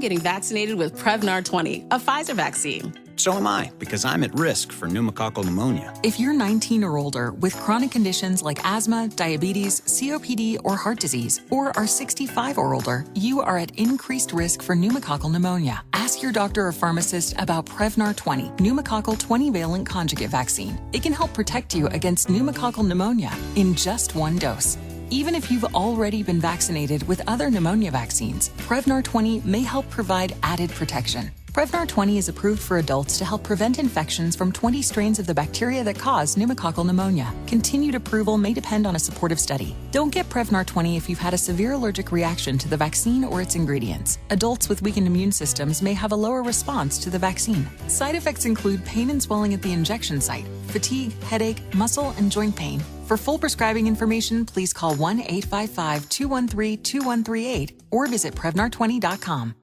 getting vaccinated with Prevnar 20, a Pfizer vaccine. So am I, because I'm at risk for pneumococcal pneumonia. If you're 19 or older with chronic conditions like asthma, diabetes, COPD, or heart disease, or are 65 or older, you are at increased risk for pneumococcal pneumonia. Ask your doctor or pharmacist about Prevnar 20, pneumococcal 20-valent conjugate vaccine. It can help protect you against pneumococcal pneumonia in just one dose. Even if you've already been vaccinated with other pneumonia vaccines, Prevnar 20 may help provide added protection. Prevnar 20 is approved for adults to help prevent infections from 20 strains of the bacteria that cause pneumococcal pneumonia. Continued approval may depend on a supportive study. Don't get Prevnar 20 if you've had a severe allergic reaction to the vaccine or its ingredients. Adults with weakened immune systems may have a lower response to the vaccine. Side effects include pain and swelling at the injection site, fatigue, headache, muscle, and joint pain. For full prescribing information, please call 1-855-213-2138 or visit Prevnar20.com.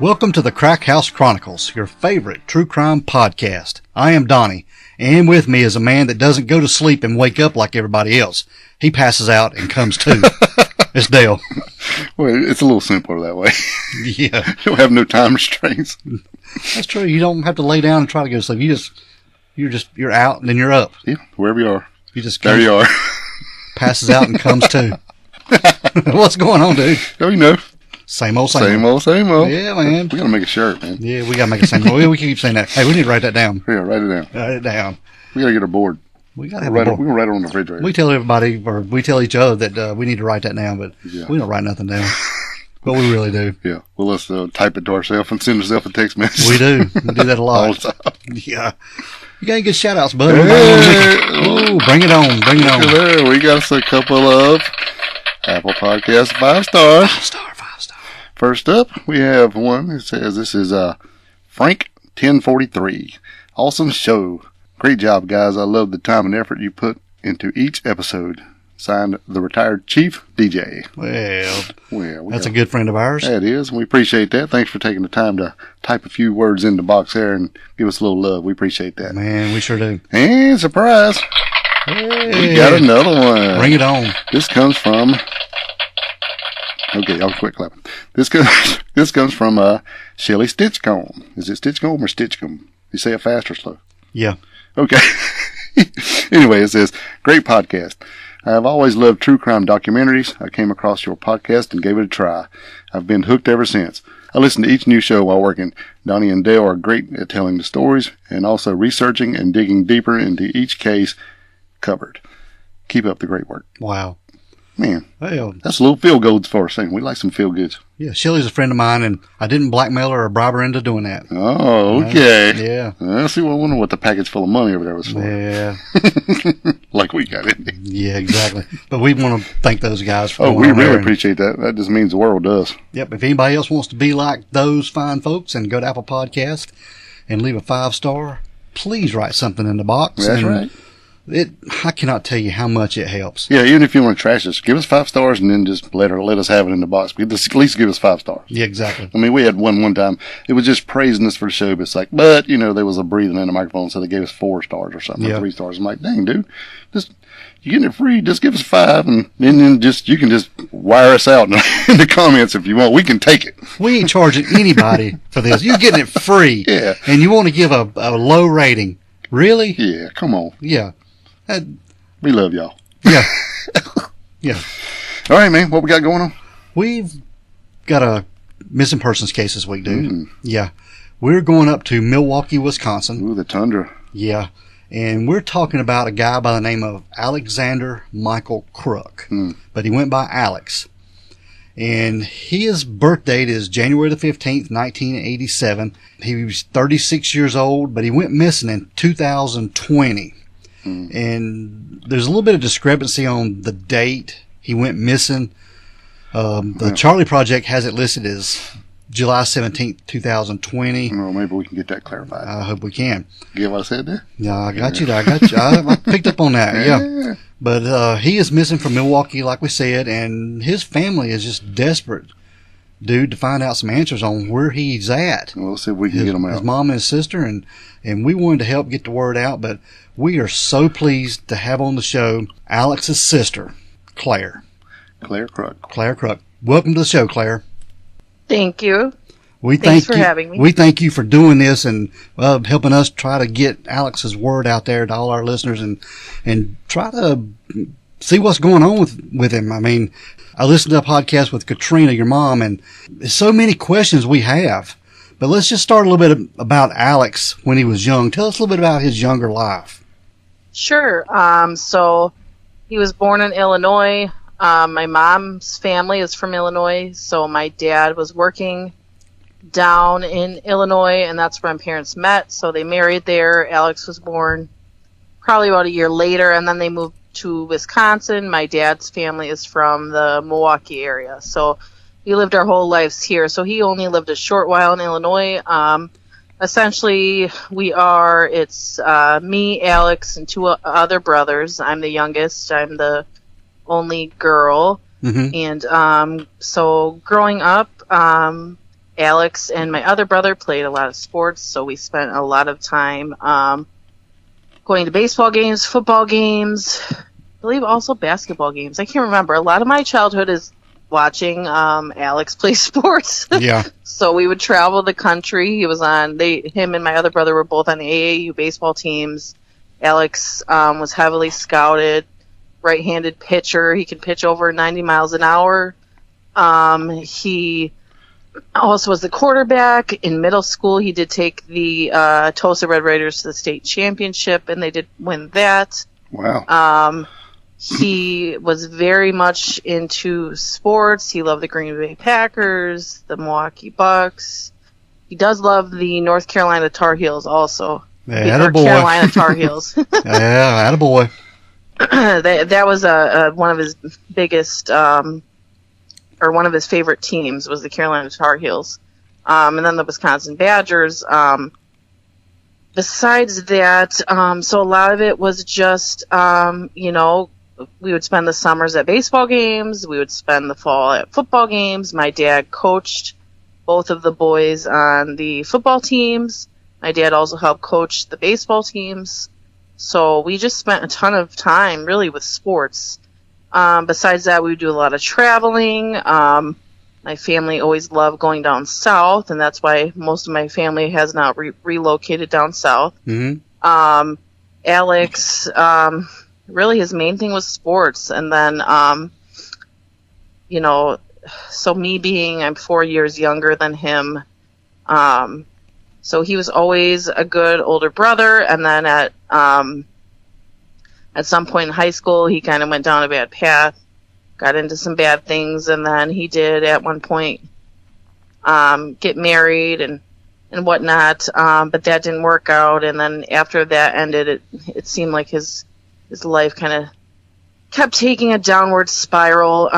Welcome to the Crack House Chronicles, your favorite true crime podcast. I am Donnie, and with me is a man that doesn't go to sleep and wake up like everybody else. He passes out and comes to. It's Dale. Well, it's a little simpler that way. Yeah. You don't have no time restraints. That's true. You don't have to lay down and try to go to sleep. You're out and then you're up. Yeah, wherever you are. There you are. Passes out and comes to. What's going on, dude? Oh, you know. Same old. Same old. Yeah, man. We gotta make a shirt, man. Yeah, we gotta make a same old. We keep saying that. Hey, we need to write that down. Yeah, write it down. Write it down. We gotta get a board. We gotta have a board. We're gonna write it on the refrigerator. We tell everybody, or we tell each other that we need to write that down, but we don't write nothing down. But we really do. Yeah. Well, let's type it to ourselves and send ourselves a text message. We do. We do that a lot. All the time. Yeah. You got any good shout outs, bud? Hey. Oh, bring it on. Bring it on. There. We got us a couple of Apple Podcasts 5 stars. 5 star. First up, we have one. It says this is Frank 1043. Awesome show. Great job, guys. I love the time and effort you put into each episode. Signed, the retired Chief DJ. Well, that's a good friend of ours. That is. We appreciate that. Thanks for taking the time to type a few words in the box there and give us a little love. We appreciate that. Man, we sure do. And surprise. Hey. We got another one. Bring it on. This comes from... Okay, I'll quit clapping. This comes from Shelly Stitchcomb. Is it Stitchcomb or Stitchcomb? You say it fast or slow? Yeah. Okay. Anyway, it says, great podcast. I have always loved true crime documentaries. I came across your podcast and gave it a try. I've been hooked ever since. I listen to each new show while working. Donnie and Dale are great at telling the stories and also researching and digging deeper into each case covered. Keep up the great work. Wow. Man, well, that's a little feel goods for us. We like some feel goods. Yeah, Shelly's a friend of mine, and I didn't blackmail her or bribe her into doing that. Oh, okay. Yeah. I see. I wonder what the package full of money over there was for. Yeah. Like we got it. Yeah, exactly. But we want to thank those guys for we really appreciate that. That just means the world does. Yep. If anybody else wants to be like those fine folks and go to Apple Podcast and leave a 5 star, please write something in the box. That's right. I cannot tell you how much it helps. Yeah, even if you want to trash us, give us 5 stars and then just let us have it in the box. Just at least give us 5 stars. Yeah, exactly. I mean, we had one time. It was just praising us for the show, but it's like, there was a breathing in the microphone, so they gave us 4 stars or something, or 3 stars. I'm like, dang, dude, you're getting it free. Just give us 5, and then you can just wire us out in the comments if you want. We can take it. We ain't charging anybody for this. You're getting it free. Yeah. And you want to give a low rating. Really? Yeah, come on. Yeah. We love y'all. Yeah. Yeah. All right, man. What we got going on? We've got a missing persons case this week, dude. Yeah. We're going up to Milwaukee, Wisconsin. Ooh, the tundra. Yeah. And we're talking about a guy by the name of Alexander Michael Kruck. But he went by Alex. And his birth date is January the 15th, 1987. He was 36 years old, but he went missing in 2020. And there's a little bit of discrepancy on the date he went missing. The Charlie Project has it listed as July 17th, 2020. Well, maybe we can get that clarified. I hope we can. Get what I said there? Yeah, I got you. I picked up on that. Yeah. But he is missing from Milwaukee, like we said, and his family is just desperate dude to find out some answers on where he's at. Well, let's see if we can get him out. His mom and his sister, and we wanted to help get the word out, but we are so pleased to have on the show Alex's sister, Claire. Claire Kruck. Claire Kruck. Welcome to the show, Claire. Thank you. Thanks for having me. We thank you for doing this and helping us try to get Alex's word out there to all our listeners and try to see what's going on with him. I mean, I listened to a podcast with Katrina, your mom, and there's so many questions we have. But let's just start a little bit about Alex when he was young. Tell us a little bit about his younger life. Sure. So he was born in Illinois. My mom's family is from Illinois, so my dad was working down in Illinois, and that's where my parents met. So they married there. Alex was born probably about a year later, and then they moved to Wisconsin. My dad's family is from the Milwaukee area, so we lived our whole lives here. So he only lived a short while in Illinois. Essentially, it's me, Alex, and two other brothers. I'm the youngest. I'm the only girl. Mm-hmm. And so growing up, Alex and my other brother played a lot of sports, so we spent a lot of time going to baseball games, football games, I believe also basketball games. I can't remember. A lot of my childhood is watching Alex play sports. Yeah. So we would travel the country. Him and my other brother were both on the AAU baseball teams. Alex was heavily scouted, right-handed pitcher. He could pitch over 90 miles an hour. He also was the quarterback. In middle school, he did take the Tulsa Red Raiders to the state championship, and they did win that. Wow. He was very much into sports. He loved the Green Bay Packers, the Milwaukee Bucks. He does love the North Carolina Tar Heels also. Yeah, Carolina Tar Heels. Yeah, attaboy. That was one of his biggest, or one of his favorite teams was the Carolina Tar Heels. And then the Wisconsin Badgers. Besides that, so a lot of it was just, we would spend the summers at baseball games. We would spend the fall at football games. My dad coached both of the boys on the football teams. My dad also helped coach the baseball teams. So we just spent a ton of time really with sports. Besides that, we would do a lot of traveling. My family always loved going down south, and that's why most of my family has now relocated down south. Mm-hmm. Alex, really his main thing was sports. And then, so me being, I'm 4 years younger than him. So he was always a good older brother. And then at some point in high school, he kind of went down a bad path, got into some bad things. And then he did at one point, get married and whatnot. But that didn't work out. And then after that ended, it seemed like his life kind of kept taking a downward spiral.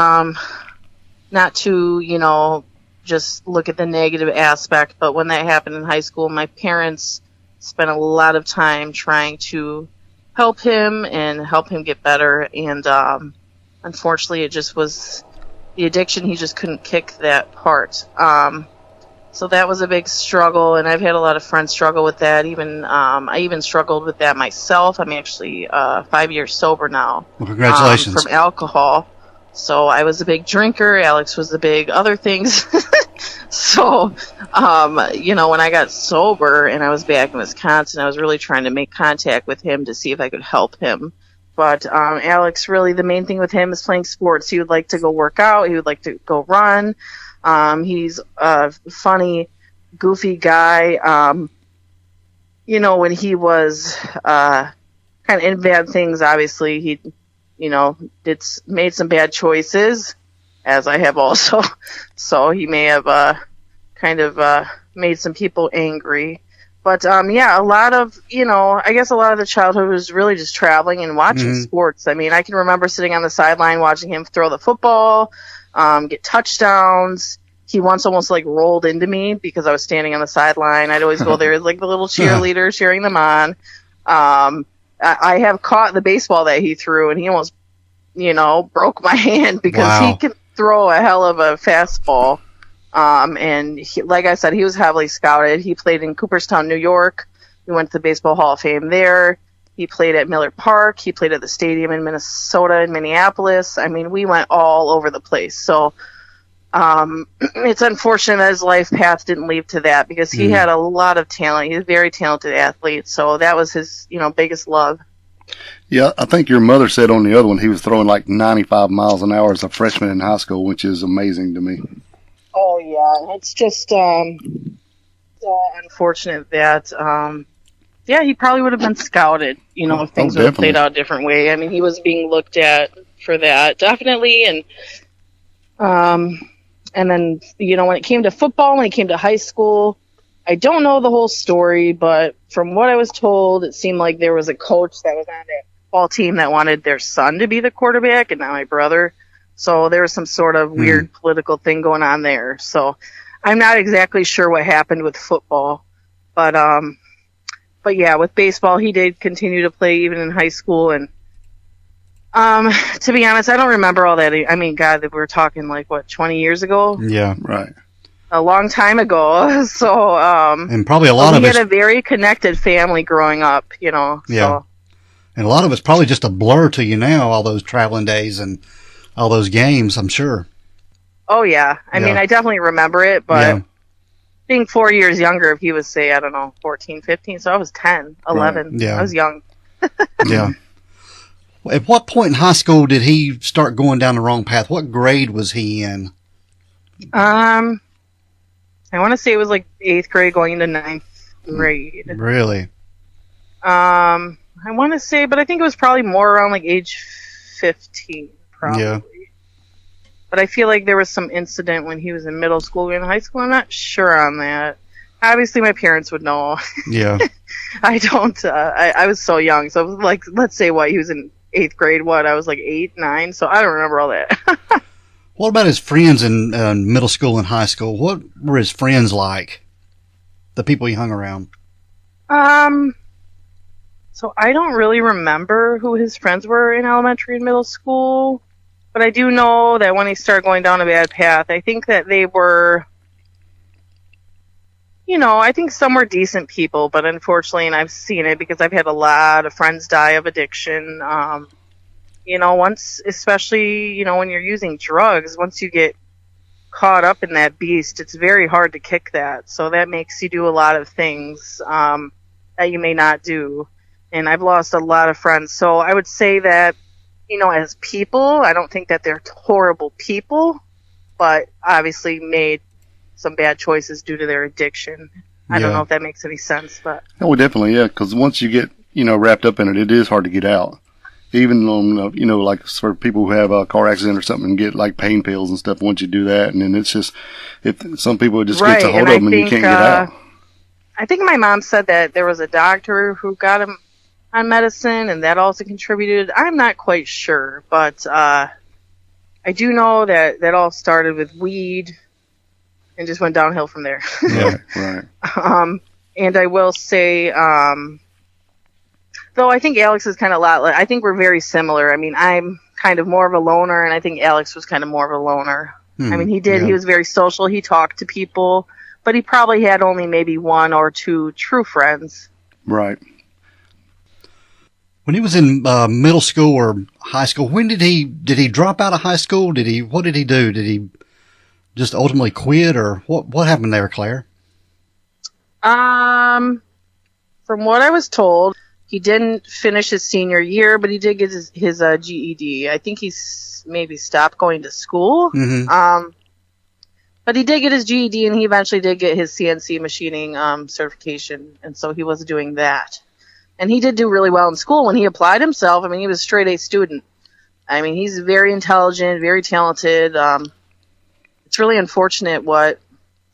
Not to, just look at the negative aspect, but when that happened in high school, my parents spent a lot of time trying to help him and help him get better. And unfortunately, it just was the addiction. He just couldn't kick that part. So that was a big struggle, and I've had a lot of friends struggle with that. I even struggled with that myself. I'm actually 5 years sober now. Well, congratulations. From alcohol. So I was a big drinker. Alex was the big other things. So, when I got sober and I was back in Wisconsin, I was really trying to make contact with him to see if I could help him. But Alex, really, the main thing with him is playing sports. He would like to go work out. He would like to go run. He's a funny, goofy guy. When he was kind of in bad things, obviously, he, made some bad choices, as I have also. So he may have made some people angry. But, a lot of, I guess a lot of the childhood was really just traveling and watching sports. I mean, I can remember sitting on the sideline watching him throw the football, get touchdowns. He once almost rolled into me because I was standing on the sideline. I'd always go there as the little cheerleader cheering them on. I have caught the baseball that he threw, and he almost, broke my hand because he can throw a hell of a fastball. And like I said, he was heavily scouted. He played in Cooperstown, New York. He went to the Baseball Hall of Fame there. He played at Miller Park. He played at the stadium in Minnesota and Minneapolis. I mean, we went all over the place. So it's unfortunate that his life path didn't lead to that, because he had a lot of talent. He's a very talented athlete. So that was his, biggest love. Yeah, I think your mother said on the other one he was throwing like 95 miles an hour as a freshman in high school, which is amazing to me. Oh, yeah. It's just unfortunate that, he probably would have been scouted, if things would have played out a different way. I mean, he was being looked at for that, definitely. And then, when it came to football, when it came to high school, I don't know the whole story, but from what I was told, it seemed like there was a coach that was on that football team that wanted their son to be the quarterback, and not my brother. So there was some sort of weird political thing going on there. So I'm not exactly sure what happened with football, but yeah, with baseball, he did continue to play even in high school. And to be honest, I don't remember all that. I mean, God, we're talking 20 years ago? Yeah, right. A long time ago. So, and probably a lot of it. We had a very connected family growing up, Yeah. So. And a lot of it's probably just a blur to you now, all those traveling days and all those games, I'm sure. Oh, yeah. I mean, I definitely remember it, but being 4 years younger, if he was, say, I don't know, 14, 15, so I was 10, 11. Right. Yeah. I was young. Yeah. At what point in high school did he start going down the wrong path? What grade was he in? I want to say it was 8th grade going into 9th grade. Really? I want to say, but I think it was probably more around age 15, probably. Yeah. But I feel like there was some incident when he was in middle school and high school. I'm not sure on that. Obviously, my parents would know. Yeah. I don't. I was so young. So, let's say he was in 8th grade. I was 8, 9. So I don't remember all that. What about his friends in middle school and high school? What were his friends like? The people he hung around? So I don't really remember who his friends were in elementary and middle school, but I do know that when he started going down a bad path, I think that they were, I think some were decent people, but unfortunately, and I've seen it because I've had a lot of friends die of addiction. Once, especially, when you're using drugs, once you get caught up in that beast, it's very hard to kick that. So that makes you do a lot of things that you may not do. And I've lost a lot of friends. So I would say that, as people, I don't think that they're horrible people, but obviously made some bad choices due to their addiction. I don't know if that makes any sense, but. Oh, definitely, yeah, because once you get, wrapped up in it, it is hard to get out. Even on, for people who have a car accident or something and get pain pills and stuff, once you do that, and then it's just, if some people just gets a hold of them and you can't get out. I think my mom said that there was a doctor who got him on medicine and that also contributed. I'm not quite sure, but I do know that all started with weed and just went downhill from there. Yeah, right. And I will say, though I think Alex is kind of I think we're very similar. I mean, I'm kind of more of a loner, and I think Alex was kind of more of a loner. I mean, he was very social. He talked to people, but he probably had only maybe 1 or 2 true friends. Right. When he was in middle school or high school, when did he drop out of high school? What did he do? Did he just ultimately quit, or what happened there, Claire? From what I was told, he didn't finish his senior year, but he did get his GED. I think he's maybe stopped going to school. Mm-hmm. But he did get his GED, and he eventually did get his CNC machining certification, and so he was doing that. And he did do really well in school when he applied himself. I mean, he was a straight-A student. I mean, he's very intelligent, very talented. It's really unfortunate what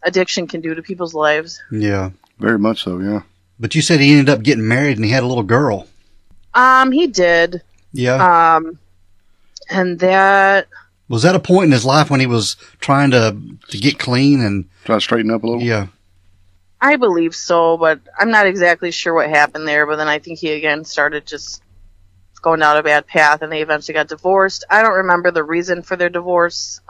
addiction can do to people's lives. Yeah. Very much so, yeah. But you said he ended up getting married and he had a little girl. He did. Yeah. And that... Was that a point in his life when he was trying to get clean and... Try to straighten up a little? Yeah. I believe so, but I'm not exactly sure what happened there. But then I think he again started just going down a bad path, and they eventually got divorced. I don't remember the reason for their divorce.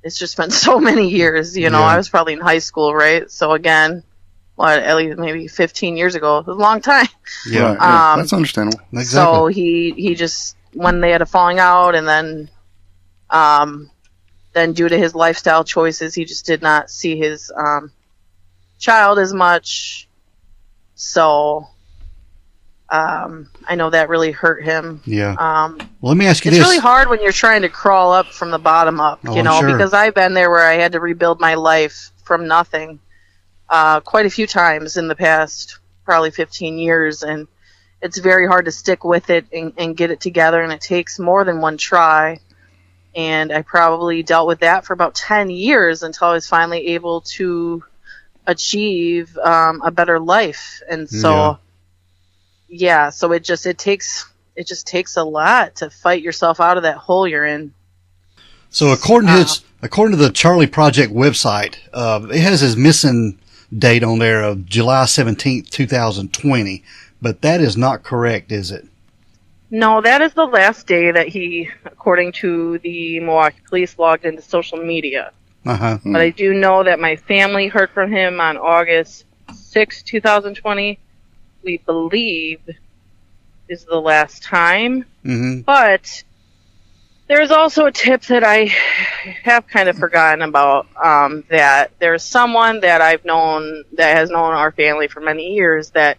It it's just been so many years, you know. Yeah. I was probably in high school, right? So again, at least maybe 15 years ago. It was a long time. Yeah. Right, yeah, that's understandable. Exactly. So he just, when they had a falling out, and then due to his lifestyle choices, he just did not see his child as much. So I know that really hurt him. Yeah. Well, let me ask you it's this. really hard when you're trying to crawl up from the bottom up, Oh, you I'm know, sure. because I've been there where I had to rebuild my life from nothing quite a few times in the past probably 15 years, and it's very hard to stick with it and get it together, and it takes more than one try. And I probably dealt with that for about 10 years until I was finally able to achieve a better life. And so, so it just takes a lot to fight yourself out of that hole you're in. So according to the Charlie Project website, it has his missing date on there of July 17th, 2020, but that is not correct, is it? No, that is the last day that he, according to the Milwaukee police, logged into social media. Uh-huh. But I do know that my family heard from him on August 6, 2020, we believe is the last time. Mm-hmm. But there's also a tip that I have kind of forgotten about, that there's someone that I've known that has known our family for many years that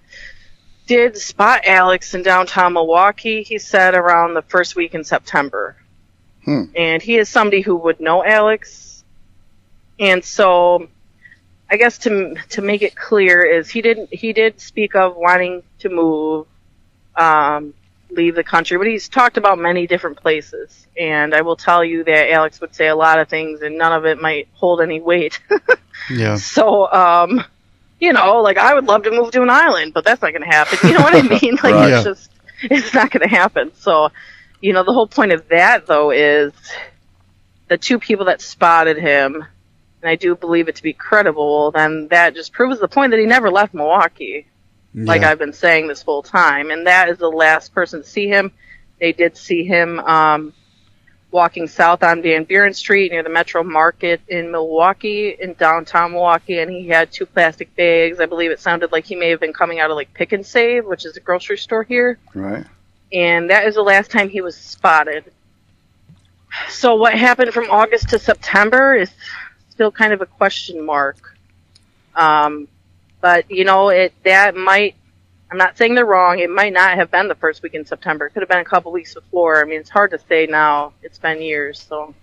did spot Alex in downtown Milwaukee, he said, around the first week in September. And he is somebody who would know Alex. And so I guess to make it clear is he did speak of wanting to move, leave the country, but he's talked about many different places. And I will tell you that Alex would say a lot of things and none of it might hold any weight. Yeah. So, you know, like, I would love to move to an island, but that's not going to happen. You know what I mean? Like, Right. it's not going to happen. So, you know, the whole point of that, though, is the two people that spotted him, and I do believe it to be credible, then that just proves the point that he never left Milwaukee, like I've been saying this whole time. And that is the last person to see him. They did see him walking south on Van Buren Street near the Metro Market in Milwaukee, in downtown Milwaukee, and he had 2 plastic bags. I believe it sounded like he may have been coming out of, like, Pick and Save, which is a grocery store here. Right. And that is the last time he was spotted. So what happened from August to September is still kind of a question mark. But, you know, I'm not saying they're wrong. It might not have been the first week in September. It could have been a couple weeks before. I mean, it's hard to say now. It's been years, so.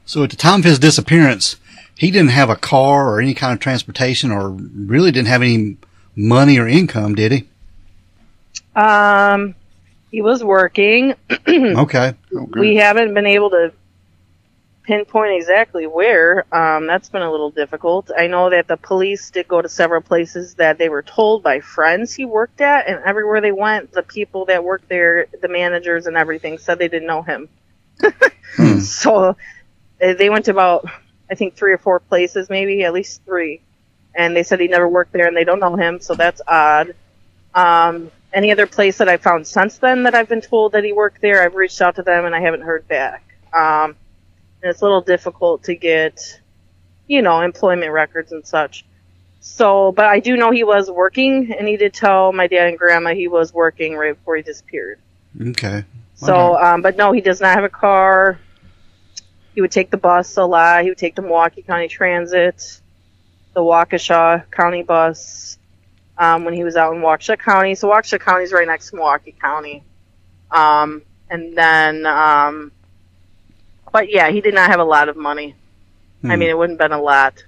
So at the time of his disappearance, he didn't have a car or any kind of transportation, or really didn't have any money or income, did he? He was working. Okay. Oh, good. We haven't been able to pinpoint exactly where. That's been a little difficult. I know that the police did go to several places that they were told by friends he worked at, and everywhere they went, the people that worked there, the managers and everything, said they didn't know him. So they went to about, I think, 3 or 4 places, maybe, at least 3. And they said he never worked there and they don't know him, so that's odd. Any other place that I found since then that I've been told that he worked there, I've reached out to them and I haven't heard back. And it's a little difficult to get, you know, employment records and such. So, but I do know he was working, and he did tell my dad and grandma he was working right before he disappeared. Okay. So, but no, he does not have a car. He would take the bus a lot. He would take the Milwaukee County Transit, the Waukesha County bus, when he was out in Waukesha County. So Waukesha County is right next to Milwaukee County. And then, but yeah, he did not have a lot of money. I mean, it wouldn't have been a lot.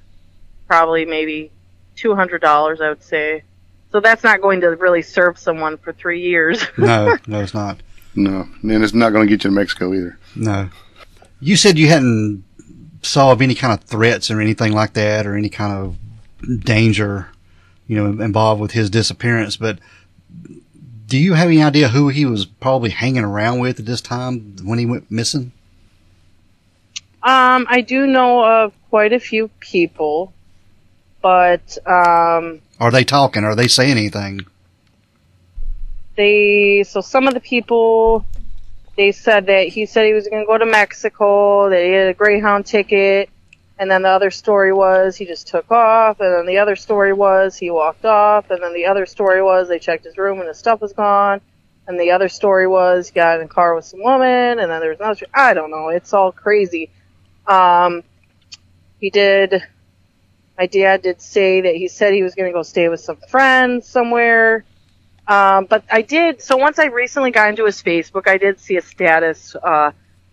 Probably maybe $200, I would say. So that's not going to really serve someone for 3 years. No, it's not. No. And it's not going to get you to Mexico either. No. You said you hadn't saw of any kind of threats or anything like that, or any kind of danger, you know, involved with his disappearance, but do you have any idea who he was probably hanging around with at this time when he went missing? I do know of quite a few people, but Are they talking? Are they saying anything? so some of the people they said that he said he was going to go to Mexico, that he had a Greyhound ticket, and then the other story was he just took off, and then the other story was he walked off, and then the other story was they checked his room and his stuff was gone, and the other story was he got in a car with some woman, and then there was another story. I don't know. It's all crazy. My dad did say that he said he was going to go stay with some friends somewhere. But so once I recently got into his Facebook, I did see a status,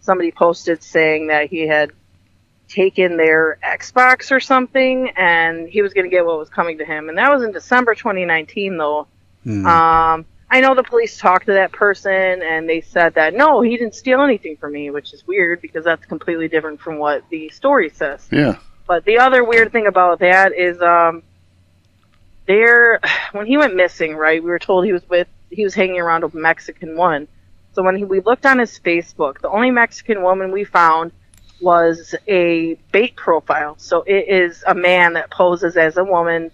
somebody posted saying that he had taken their Xbox or something, and he was going to get what was coming to him. And that was in December 2019, though. I know the police talked to that person, and they said that, no, he didn't steal anything from me, which is weird, because that's completely different from what the story says. Yeah. But the other weird thing about that is, when he went missing, right, we were told he was hanging around a Mexican woman. So when we looked on his Facebook, the only Mexican woman we found was a bait profile. So it is a man that poses as a woman,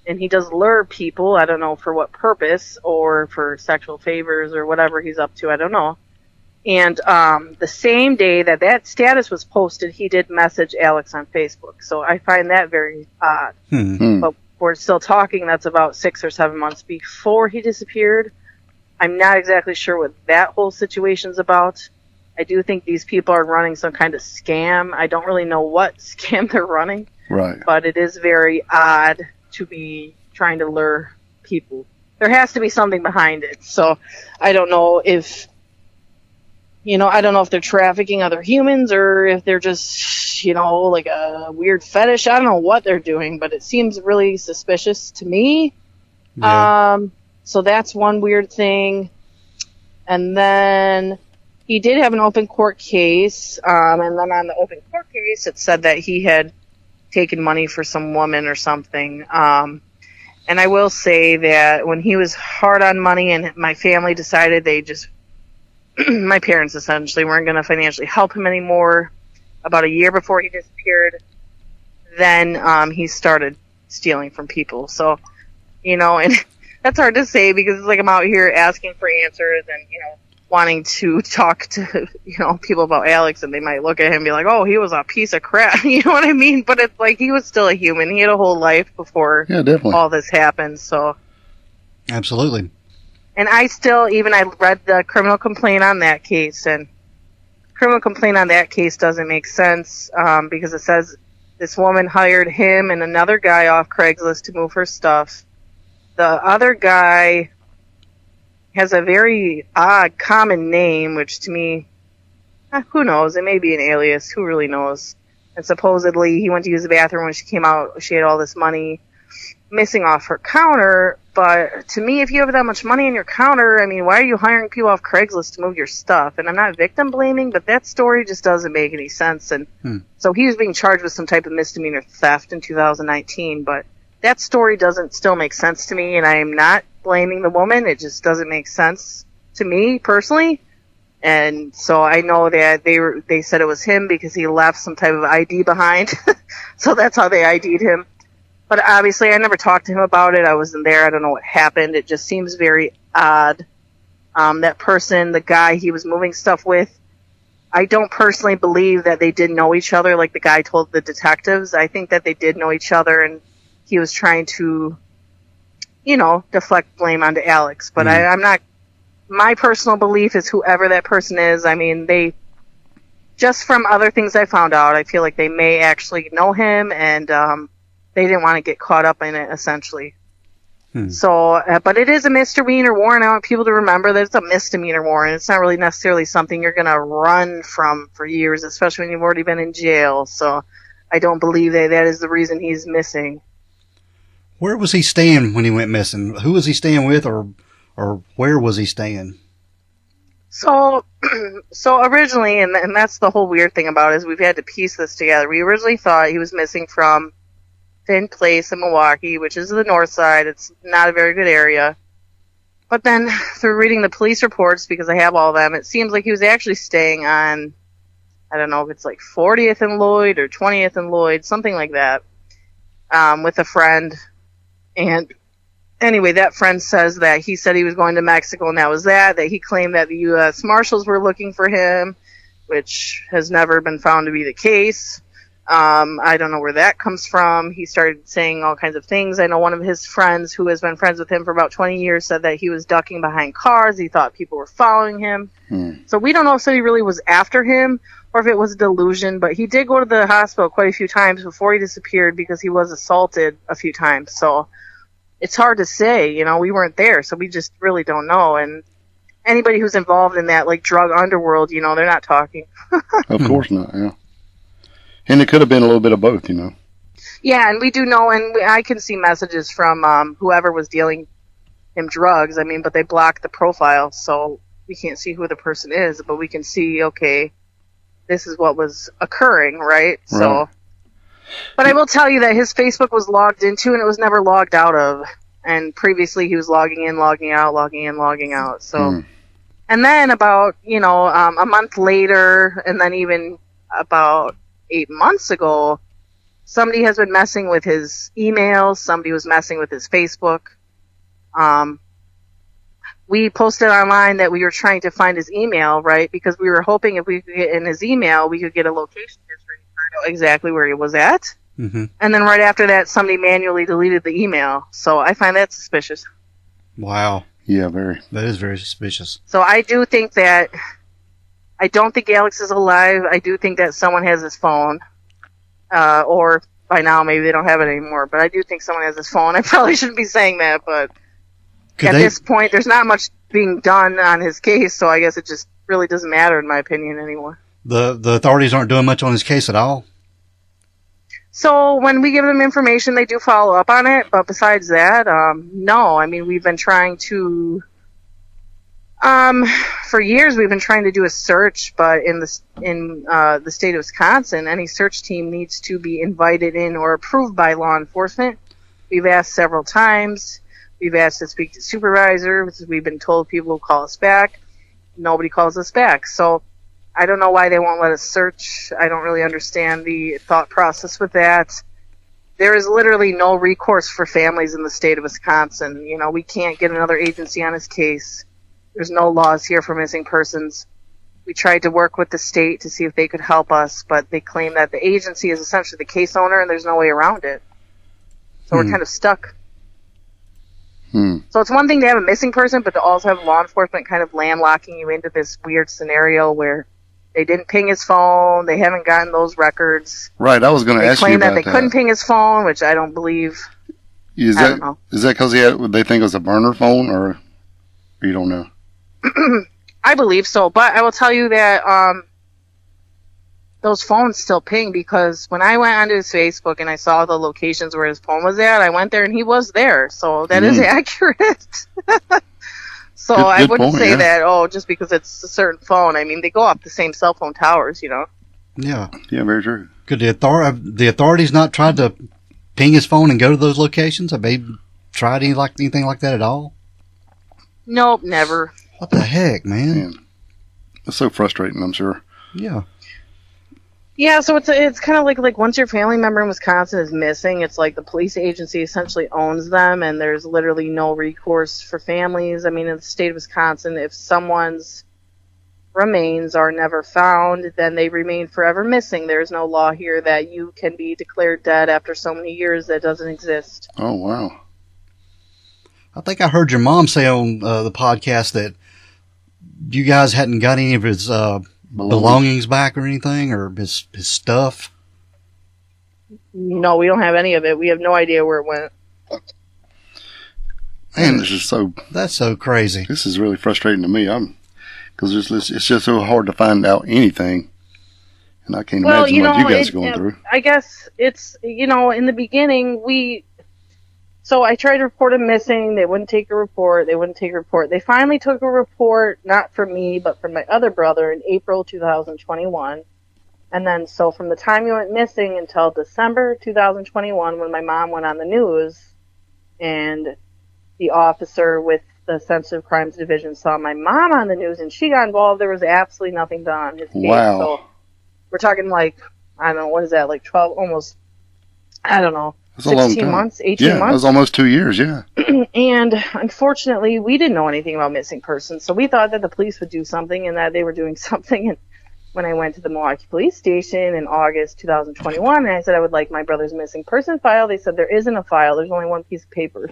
and he does lure people. I don't know for what purpose, or for sexual favors or whatever he's up to. I don't know. And the same day that status was posted, he did message Alex on Facebook. So I find that very odd. But we're still talking, that's about 6 or 7 months before he disappeared. I'm not exactly sure what that whole situation's about. I do think these people are running some kind of scam. I don't really know what scam they're running. Right. But it is very odd to be trying to lure people. There has to be something behind it. So I don't know if they're trafficking other humans, or if they're just, like a weird fetish. I don't know what they're doing, but it seems really suspicious to me. Yeah. So that's one weird thing. And then he did have an open court case. And then on the open court case, it said that he had taken money for some woman or something. And I will say that when he was hard on money and my family decided my parents essentially weren't going to financially help him anymore, about a year before he disappeared, then he started stealing from people. So, and that's hard to say, because it's like I'm out here asking for answers and, wanting to talk to, people about Alex, and they might look at him and be like, oh, he was a piece of crap. You know what I mean? But it's like he was still a human. He had a whole life before all this happened. So, absolutely. And I read the criminal complaint on that case, and criminal complaint on that case doesn't make sense, because it says this woman hired him and another guy off Craigslist to move her stuff. The other guy has a very odd common name, which to me, who knows? It may be an alias. Who really knows? And supposedly he went to use the bathroom when she came out. She had all this money missing off her counter. But to me, if you have that much money in your counter, I mean, why are you hiring people off Craigslist to move your stuff? And I'm not victim blaming, but that story just doesn't make any sense. And so he was being charged with some type of misdemeanor theft in 2019, but that story doesn't still make sense to me, and I am not blaming the woman. It just doesn't make sense to me personally. And so I know that they said it was him because he left some type of ID behind. So that's how they ID'd him. But obviously I never talked to him about it. I wasn't there. I don't know what happened. It just seems very odd. That person, the guy he was moving stuff with, I don't personally believe that they did know each other like the guy told the detectives. I think that they did know each other, and he was trying to, deflect blame onto Alex. But I'm not, my personal belief is whoever that person is, I mean, just from other things I found out, I feel like they may actually know him, and they didn't want to get caught up in it, essentially. So, but it is a misdemeanor warrant. I want people to remember that it's a misdemeanor warrant. It's not really necessarily something you're going to run from for years, especially when you've already been in jail. So I don't believe that is the reason he's missing. Where was he staying when he went missing? Who was he staying with, or where was he staying? So originally, and that's the whole weird thing about it, is we've had to piece this together. We originally thought he was missing from Finn Place in Milwaukee, which is the north side. It's not a very good area. But then through reading the police reports, because I have all of them, it seems like he was actually staying on, I don't know if it's like 40th and Lloyd or 20th and Lloyd, something like that, with a friend. And anyway, that friend says that he said he was going to Mexico and that was that he claimed that the U.S. Marshals were looking for him, which has never been found to be the case. I don't know where that comes from. He started saying all kinds of things. I know one of his friends who has been friends with him for about 20 years said that he was ducking behind cars. He thought people were following him. So we don't know if somebody really was after him or if it was a delusion, but he did go to the hospital quite a few times before he disappeared because he was assaulted a few times. So it's hard to say, we weren't there, so we just really don't know. And anybody who's involved in that, like, drug underworld, they're not talking. Of course not, yeah. And it could have been a little bit of both, Yeah, and we do know, and I can see messages from whoever was dealing him drugs. I mean, but they blocked the profile, so we can't see who the person is, but we can see, okay, this is what was occurring, right? So, but I will tell you that his Facebook was logged into, and it was never logged out of. And previously, he was logging in, logging out, logging in, logging out. So, and then about a month later, and then even about 8 months ago, somebody has been messing with his emails. Somebody was messing with his Facebook. We posted online that we were trying to find his email, right? Because we were hoping if we could get in his email, we could get a location history and find out exactly where he was at. And then right after that, somebody manually deleted the email. So I find that suspicious. Wow. Yeah, very. That is very suspicious. So I do think that I don't think Alex is alive. I do think that someone has his phone. Or by now, maybe they don't have it anymore. But I do think someone has his phone. I probably shouldn't be saying that, but this point, there's not much being done on his case, so I guess it just really doesn't matter, in my opinion, anymore. The authorities aren't doing much on his case at all? So when we give them information, they do follow up on it. But besides that, no. I mean, we've been trying to... for years, we've been trying to do a search, but in the state of Wisconsin, any search team needs to be invited in or approved by law enforcement. We've asked several times. We've asked to speak to supervisor, because we've been told people will call us back. Nobody calls us back. So I don't know why they won't let us search. I don't really understand the thought process with that. There is literally no recourse for families in the state of Wisconsin. We can't get another agency on his case. There's no laws here for missing persons. We tried to work with the state to see if they could help us, but they claim that the agency is essentially the case owner and there's no way around it. So we're kind of stuck. So it's one thing to have a missing person, but to also have law enforcement kind of landlocking you into this weird scenario where they didn't ping his phone, they haven't gotten those records. Right, I was going to ask you about that. They claim that they couldn't ping his phone, which I don't believe. I don't know. Is that because they think it was a burner phone, or you don't know? I believe so, but I will tell you that those phones still ping, because when I went onto his Facebook and I saw the locations where his phone was at, I went there and he was there, so that is accurate. So good I wouldn't say that, just because it's a certain phone. I mean, they go off the same cell phone towers, Yeah. Yeah, very true. Could the authorities not tried to ping his phone and go to those locations? Have they tried anything like that at all? Nope, never. What the heck, man? It's so frustrating, I'm sure. Yeah. Yeah, so it's kind of like once your family member in Wisconsin is missing, it's like the police agency essentially owns them, and there's literally no recourse for families. I mean, in the state of Wisconsin, if someone's remains are never found, then they remain forever missing. There's no law here that you can be declared dead after so many years. That doesn't exist. Oh, wow. I think I heard your mom say on the podcast that you guys hadn't got any of his belongings back or anything, or his stuff. No, we don't have any of it. We have no idea where it went. Man, this is that's so crazy. This is really frustrating to me. Because it's just so hard to find out anything. And I can't imagine what you guys are going through. I guess it's, in the beginning, so I tried to report him missing. They wouldn't take a report. They finally took a report, not from me, but from my other brother in April 2021. And then, so from the time he went missing until December 2021, when my mom went on the news, and the officer with the Sensitive Crimes Division saw my mom on the news and she got involved, there was absolutely nothing done on his case. Wow. So we're talking I don't know, what is that, 12, almost, I don't know. That's a long 16 time. months, 18 Yeah, months. that was almost 2 years, yeah. And unfortunately, we didn't know anything about missing persons, so we thought that the police would do something and that they were doing something. And when I went to the Milwaukee police station in August 2021, and I said I would like my brother's missing person file, they said there isn't a file. There's only one piece of paper.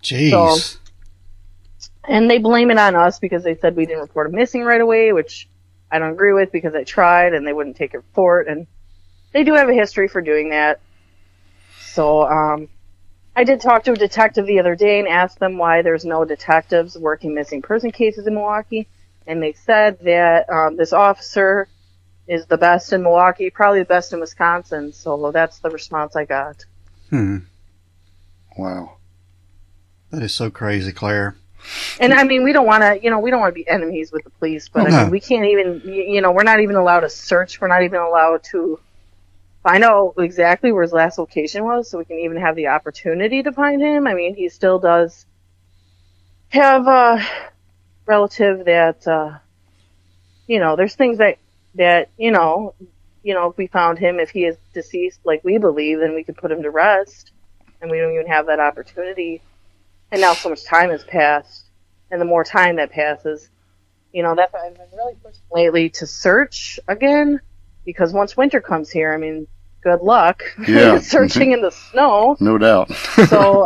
Jeez. So, and they blame it on us because they said we didn't report him missing right away, which I don't agree with because I tried and they wouldn't take a report. And they do have a history for doing that. So I did talk to a detective the other day and asked them why there's no detectives working missing person cases in Milwaukee. And they said that this officer is the best in Milwaukee, probably the best in Wisconsin. So that's the response I got. Wow. That is so crazy, Claire. And I mean, we don't want to be enemies with the police, but I mean, we can't even, we're not even allowed to search. We're not even allowed to find out exactly where his last location was, so we can even have the opportunity to find him. I mean, he still does have a relative that, there's things that if we found him, if he is deceased, like we believe, then we could put him to rest, and we don't even have that opportunity. And now so much time has passed, and the more time that passes, that's why I've been really pushing lately to search again, because once winter comes here, I mean, good luck searching in the snow. No doubt. So,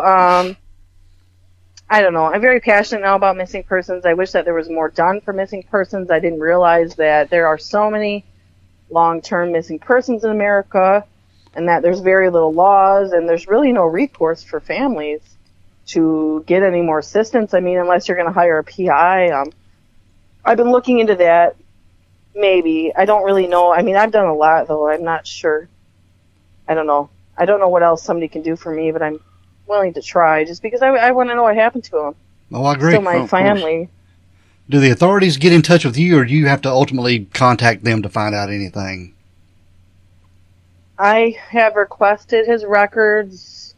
I don't know. I'm very passionate now about missing persons. I wish that there was more done for missing persons. I didn't realize that there are so many long-term missing persons in America, and that there's very little laws, and there's really no recourse for families to get any more assistance. I mean, unless you're going to hire a PI. I've been looking into that. Maybe. I don't really know. I mean, I've done a lot, though. I'm not sure. I don't know. I don't know what else somebody can do for me, but I'm willing to try just because I want to know what happened to him. Oh, I agree. Still my family. Do the authorities get in touch with you, or do you have to ultimately contact them to find out anything? I have requested his records.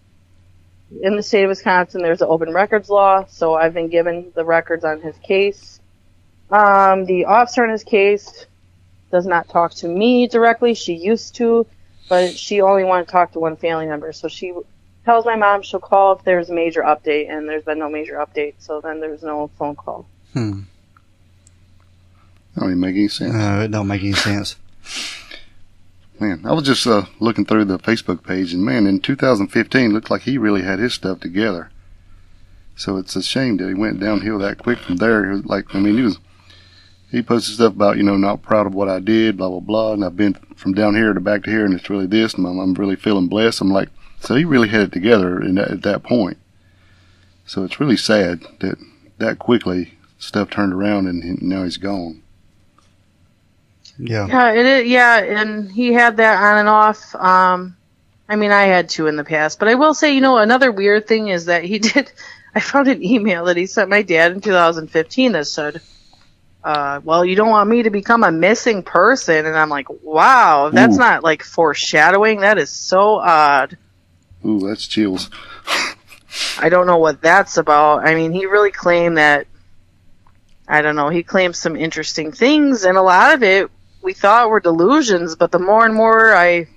In the state of Wisconsin, there's an open records law, so I've been given the records on his case. The officer in his case does not talk to me directly. She used to, but she only wanted to talk to one family member. So she tells my mom she'll call if there's a major update, and there's been no major update, so then there's no phone call. That don't even make any sense. No, it don't make any sense. Man, I was just looking through the Facebook page, and man, in 2015, looked like he really had his stuff together. So it's a shame that he went downhill that quick from there. He posted stuff about, not proud of what I did, blah, blah, blah, and I've been from down here to back to here, and it's really this, and I'm really feeling blessed. I'm like, so he really had it together at that point. So it's really sad that quickly stuff turned around, and now he's gone. Yeah. Yeah, it is. Yeah, and he had that on and off. I mean, I had to in the past, but I will say, another weird thing is that he did. I found an email that he sent my dad in 2015 that said, "Well, you don't want me to become a missing person," and I'm like, "Wow, that's not like foreshadowing. That is so odd." Ooh, that's chills. I don't know what that's about. I mean, he really claimed that. I don't know. He claimed some interesting things, and a lot of it we thought were delusions, but the more and more I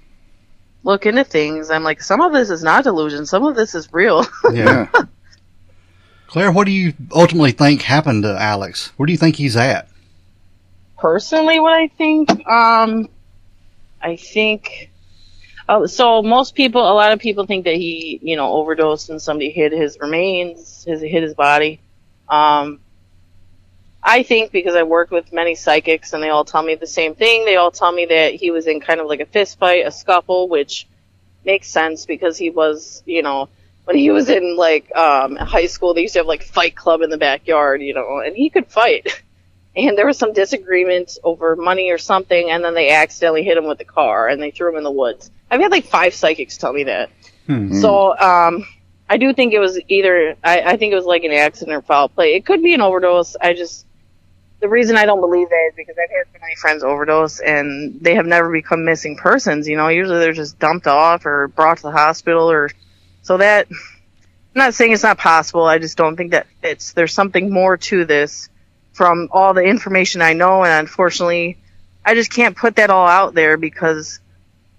look into things, I'm like, some of this is not delusion. Some of this is real. Yeah. Claire, what do you ultimately think happened to Alex? Where do you think he's at? Personally, what I think, so a lot of people think that he, overdosed and somebody hid his remains, hid his body. I think because I worked with many psychics and they all tell me the same thing. They all tell me that he was in kind of like a fist fight, a scuffle, which makes sense because he was, when he was in like high school, they used to have like Fight Club in the backyard, and he could fight. And there was some disagreement over money or something, and then they accidentally hit him with the car and they threw him in the woods. I've had like 5 psychics tell me that. So I do think it was I think it was like an accident or foul play. It could be an overdose. The reason I don't believe that is because I've had so many friends overdose and they have never become missing persons. Usually they're just dumped off or brought to the hospital so that, I'm not saying it's not possible. I just don't think that there's something more to this from all the information I know. And unfortunately, I just can't put that all out there because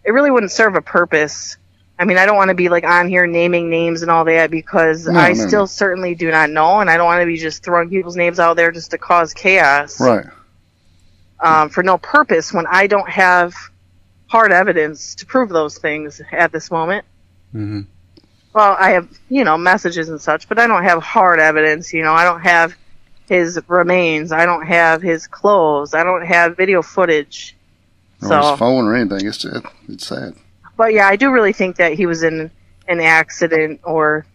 it really wouldn't serve a purpose I mean, I don't want to be like on here naming names and all that because I still certainly do not know, and I don't want to be just throwing people's names out there just to cause chaos. Right. For no purpose when I don't have hard evidence to prove those things at this moment. Mm-hmm. Well, I have, messages and such, but I don't have hard evidence. I don't have his remains. I don't have his clothes. I don't have video footage. Or his phone or anything. It's sad. But yeah, I do really think that he was in an accident or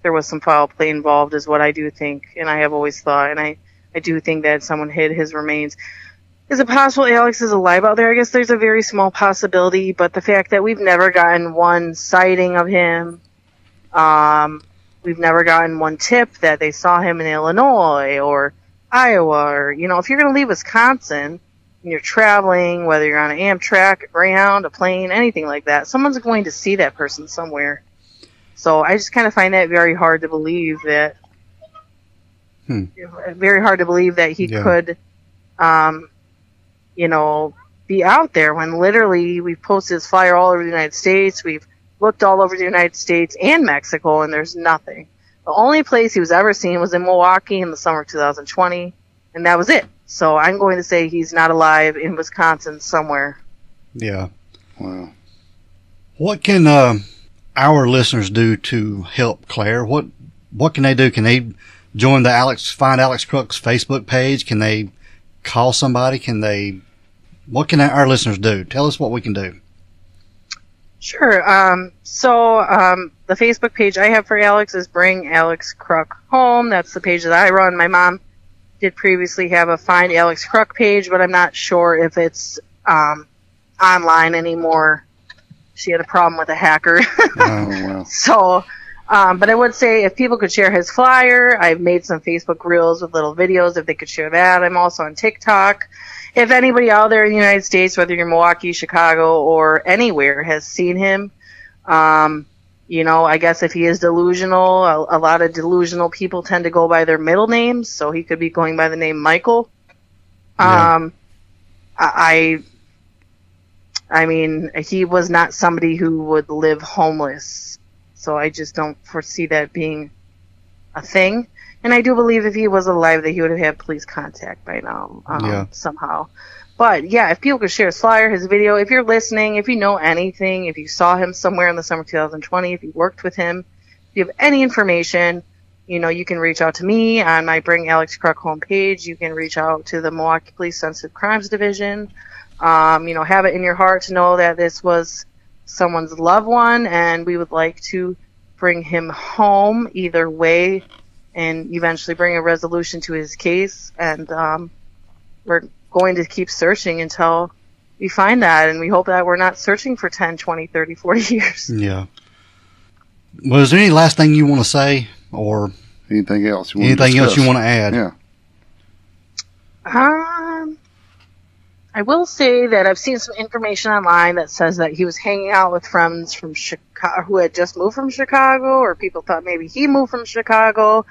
there was some foul play involved is what I do think. And I have always thought. And I do think that someone hid his remains. Is it possible Alex is alive out there? I guess there's a very small possibility. But the fact that we've never gotten one sighting of him. We've never gotten one tip that they saw him in Illinois or Iowa or, if you're going to leave Wisconsin and you're traveling, whether you're on an Amtrak, a Greyhound, a plane, anything like that, someone's going to see that person somewhere. So I just kind of find that very hard to believe that, very hard to believe that he could, be out there when literally we've posted his flyer all over the United States. We've looked all over the United States and Mexico, and there's nothing. The only place he was ever seen was in Milwaukee in the summer of 2020, and that was it. So I'm going to say he's not alive in Wisconsin somewhere. Yeah. Wow. What can our listeners do to help Claire? What can they do? Can they join find Alex Kruck's Facebook page? Can they call somebody? What can our listeners do? Tell us what we can do. Sure. The Facebook page I have for Alex is Bring Alex Kruck Home. That's the page that I run. My mom did previously have a Find Alex Kruck page, but I'm not sure if it's online anymore. She had a problem with a hacker. Oh, wow. So, but I would say if people could share his flyer, I've made some Facebook Reels with little videos if they could share that. I'm also on TikTok. If anybody out there in the United States, whether you're in Milwaukee, Chicago, or anywhere, has seen him, I guess if he is delusional, a lot of delusional people tend to go by their middle names, so he could be going by the name Michael. Yeah. I mean, he was not somebody who would live homeless, so I just don't foresee that being a thing. And I do believe if he was alive that he would have had police contact by now, somehow. But, yeah, if people could share his flyer, his video, if you're listening, if you know anything, if you saw him somewhere in the summer of 2020, if you worked with him, if you have any information, you can reach out to me on my Bring Alex Kruck Home page. You can reach out to the Milwaukee Police Sensitive Crimes Division. Have it in your heart to know that this was someone's loved one, and we would like to bring him home either way and eventually bring a resolution to his case. And we're going to keep searching until we find that, and we hope that we're not searching for 10, 20, 30, 40 years. Yeah. Well, is there any last thing you want to say, or anything else you want to add? Yeah. I will say that I've seen some information online that says that he was hanging out with friends from Chicago who had just moved from Chicago, or people thought maybe he moved from Chicago.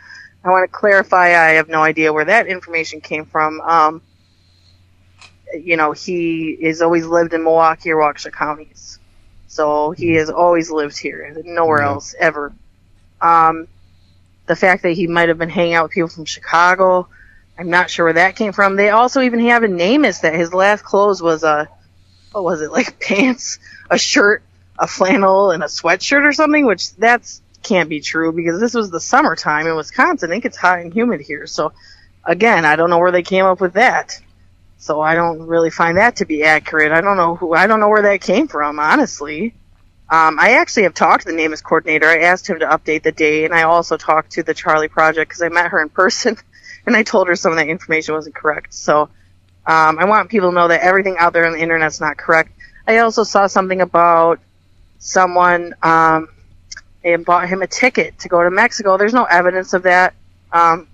I want to clarify, I have no idea where that information came from. He has always lived in Milwaukee or Waukesha counties. So he has always lived here, nowhere else, ever. The fact that he might have been hanging out with people from Chicago, I'm not sure where that came from. They also even have a name is that his last clothes was like pants, a shirt, a flannel, and a sweatshirt or something, which can't be true because this was the summertime in Wisconsin. I think it's hot and humid here. So, again, I don't know where they came up with that. So I don't really find that to be accurate. I don't know where that came from, honestly. I actually have talked to the NamUs coordinator. I asked him to update the date, and I also talked to the Charlie Project because I met her in person, and I told her some of that information wasn't correct. So I want people to know that everything out there on the internet's not correct. I also saw something about someone they bought him a ticket to go to Mexico. There's no evidence of that. Like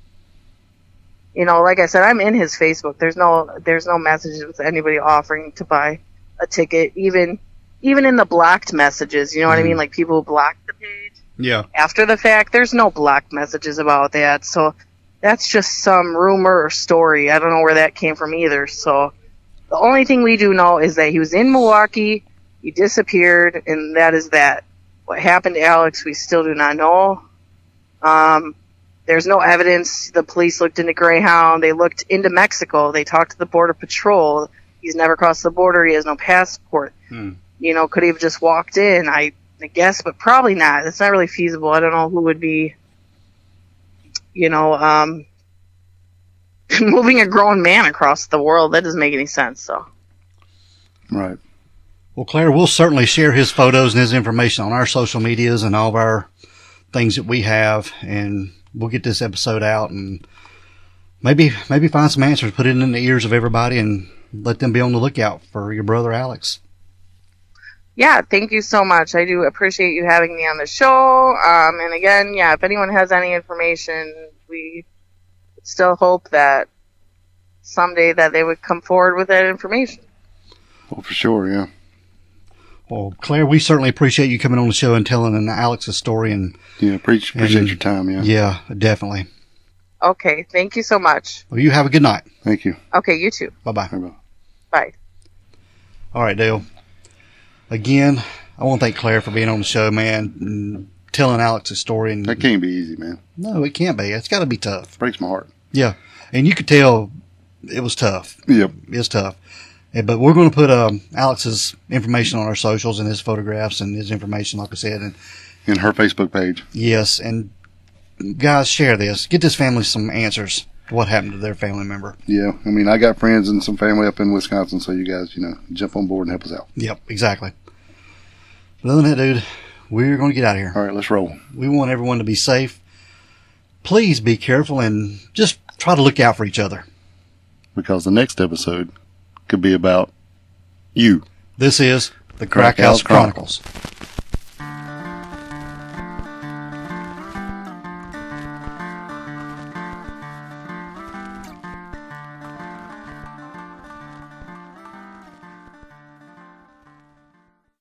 I said, I'm in his Facebook. There's no messages with anybody offering to buy a ticket, even in the blocked messages. You know what I mean? Like people who blocked the page. Yeah. After the fact, there's no blocked messages about that. So that's just some rumor or story. I don't know where that came from either. So the only thing we do know is that he was in Milwaukee, he disappeared, and that is that. What happened to Alex, we still do not know. There's no evidence. The police looked into Greyhound. They looked into Mexico. They talked to the Border Patrol. He's never crossed the border. He has no passport. You know, could he have just walked in? I guess, but probably not. It's not really feasible. I don't know who would be, you know, moving a grown man across the world. That doesn't make any sense, so. Right. Well, Claire, we'll certainly share his photos and his information on our social medias and all of our things that we have, and we'll get this episode out and maybe find some answers, put it in the ears of everybody, and let them be on the lookout for your brother Alex. Yeah, thank you so much. I do appreciate you having me on the show. And again, yeah, if anyone has any information, we still hope that someday that they would come forward with that information. Oh, for sure, yeah. Well, Claire, we certainly appreciate you coming on the show and telling Alex's story. And yeah, appreciate your time, yeah. Yeah, definitely. Okay, thank you so much. Well, you have a good night. Thank you. Okay, you too. Bye-bye. Bye-bye. Bye. All right, Dale. Again, I want to thank Claire for being on the show, man, and telling Alex's story. And that can't be easy, man. No, it can't be. It's got to be tough. It breaks my heart. Yeah, and you could tell it was tough. Yep. It's tough. But we're going to put Alex's information on our socials and his photographs and his information, like I said. And in her Facebook page. Yes, and guys, share this. Get this family some answers to what happened to their family member. Yeah, I mean, I got friends and some family up in Wisconsin, so you guys, jump on board and help us out. Yep, exactly. But other than that, dude, we're going to get out of here. All right, let's roll. We want everyone to be safe. Please be careful and just try to look out for each other. Because the next episode could be about you. This is the Crack House Chronicles.